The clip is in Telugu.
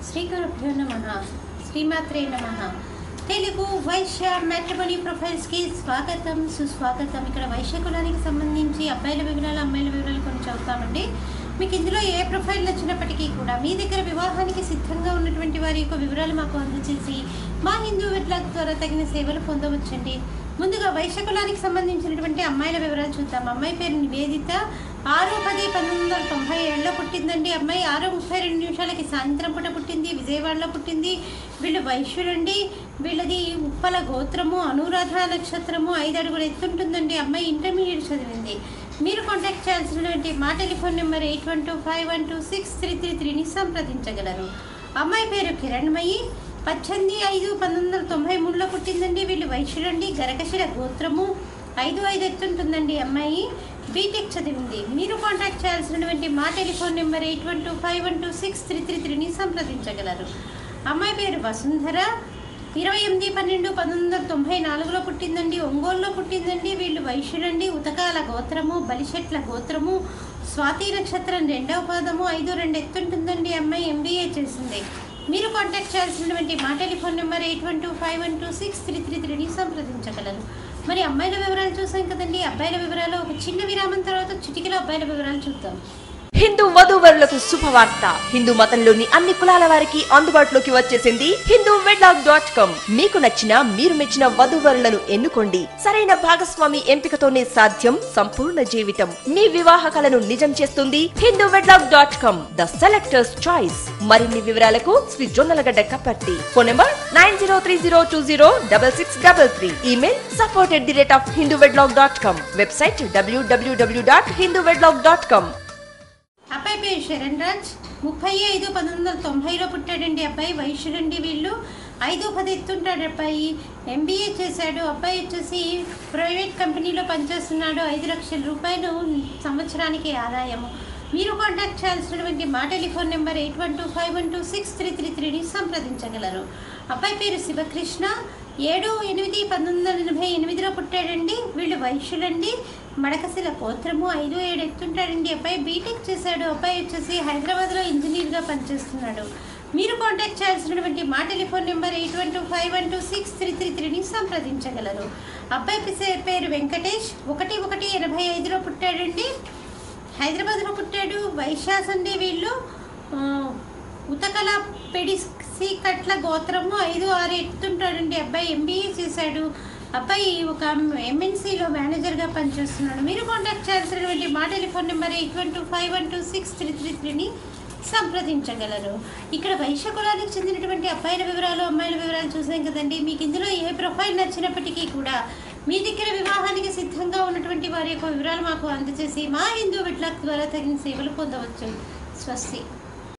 శ్రీ గురుభ్యో నమః. శ్రీమాత్రే నమః. తెలుగు వైశ్య మ్యాట్రిమోనీ ప్రొఫైల్స్కి స్వాగతం సుస్వాగతం. ఇక్కడ వైశ్య కులానికి సంబంధించి అబ్బాయిల వివరాలు అమ్మాయిల వివరాలు కొన్ని చదువుతామండి. మీకు ఇందులో ఏ ప్రొఫైల్ నచ్చినప్పటికీ కూడా మీ దగ్గర వివాహానికి సిద్ధంగా ఉన్నటువంటి వారి యొక్క వివరాలు మాకు అందజేసి మా హిందూ వెబ్లాగ్ ద్వారా తగిన సేవలు పొందవచ్చండి. ముందుగా వైశ్య కులానికి సంబంధించినటువంటి అమ్మాయిల వివరాలు చూద్దాం. అమ్మాయి పేరు నివేదిత. 6/10/1997లో పుట్టిందండి. అమ్మాయి 6:32 సాయంత్రం పూట పుట్టింది. విజయవాడలో పుట్టింది. వీళ్ళు వైశ్యులండి. వీళ్ళది ఉప్పల గోత్రము, అనురాధ నక్షత్రము, 5 అడుగులు ఎత్తుంటుందండి. అమ్మాయి ఇంటర్మీడియట్ చదివింది. మీరు కాంటాక్ట్ చేయాల్సినటువంటి మా టెలిఫోన్ నెంబర్ 8125126333ని సంప్రదించగలరు. అమ్మాయి పేరు కిరణ్మయి. 18/5/1993లో పుట్టిందండి. వీళ్ళు వైశ్యులండి. గరకశిల గోత్రము, 5 ఎత్తుంటుందండి. అమ్మాయి బీటెక్ చదివింది. మీరు కాంటాక్ట్ చేయాల్సినటువంటి మా టెలిఫోన్ నెంబర్ 8125126333ని సంప్రదించగలరు. అమ్మాయి పేరు వసుంధర. 28/12/1994లో పుట్టిందండి. ఒంగోలులో పుట్టిందండి. వీళ్ళు వైశ్యులండి. ఉతకాల గోత్రము, బలిశెట్ల గోత్రము, స్వాతి నక్షత్రం 2వ పాదము, 5 ఎత్తుంటుందండి. అమ్మాయి MBA చేసింది. మీరు కాంటాక్ట్ చేయాల్సినటువంటి మా టెలిఫోన్ నెంబర్ 8125126333ని సంప్రదించగలరు. మరి అమ్మాయిల వివరాలు చూసాం కదండి. అబ్బాయిల వివరాలు ఒక చిన్న విరామం తర్వాత చిటికలో అబ్బాయిల వివరాలు చూద్దాం. హిందూ వధూవరులకు శుభవార్త. హిందూ మతంలోని అన్ని కులాల వారికి అందుబాటులోకి వచ్చేసింది hinduwedlog.com. మీకు నచ్చిన మీరు మెచ్చిన వధూవరులను ఎన్నుకోండి. సరైన భాగస్వామి ఎంపికతోనే సాధ్యం సంపూర్ణ జీవితం. మీ వివాహ కలను నిజం చేస్తుంది hinduwedlog.com, ద సెలెక్టర్స్ చాయిస్. మరిన్ని వివరాలకు Shri Jonnalagadda Kaparthi. Phone number 9030206633. Email support@hinduwedlog.com. Website www.hinduwedlog.com. అబ్బాయి పేరు శరణ్ రాజ్. 30/5/1990లో పుట్టాడండి. అబ్బాయి వైశ్యుడండి. వీళ్ళు 5-10 ఎత్తుంటాడు. అబ్బాయి MBA చేశాడు. అబ్బాయి వచ్చేసి ప్రైవేట్ కంపెనీలో పనిచేస్తున్నాడు. 5 లక్షల రూపాయలు సంవత్సరానికి ఆదాయము. మీరు కాంటాక్ట్ చేయాల్సినటువంటి మా టెలిఫోన్ నెంబర్ 8125126333ని సంప్రదించగలరు. అబ్బాయి పేరు శివకృష్ణ. 7/8/1988లో పుట్టాడండి. వీళ్ళు వైశ్యులండి. మడకశిల గోత్రము, 5-7 ఎత్తుంటాడండి. అబ్బాయి బీటెక్ చేశాడు. అబ్బాయి వచ్చేసి హైదరాబాద్లో ఇంజనీర్గా పనిచేస్తున్నాడు. మీరు కాంటాక్ట్ చేయాల్సినటువంటి మా టెలిఫోన్ నెంబర్ 8125126333ని సంప్రదించగలరు. అబ్బాయి పేరు వెంకటేష్. 1/1/85లో పుట్టాడండి. హైదరాబాద్లో పుట్టాడు. వైశ్యాస్ అండి. వీళ్ళు ఉతకల పెడిసి కట్ల గోత్రము, 5-6 ఎత్తుంటాడండి. అబ్బాయి MBA చేశాడు. అబ్బాయి ఒక MNCలో మేనేజర్గా పనిచేస్తున్నాడు. మీరు కాంటాక్ట్ చేయాల్సినటువంటి మా టెలిఫోన్ నెంబర్ 8125126333ని సంప్రదించగలరు. ఇక్కడ వైశ్య కులానికి చెందినటువంటి అబ్బాయిల వివరాలు అమ్మాయిల వివరాలు చూసాం కదండి. మీకు ఇందులో ఏ ప్రొఫైల్ నచ్చినప్పటికీ కూడా మీ దగ్గర వివాహానికి సిద్ధంగా ఉన్నటువంటి వారి యొక్క వివరాలు మాకు అందజేసి మా హిందూ వెబ్లాగ్ ద్వారా తగిన సేవలు పొందవచ్చు. స్వస్తి.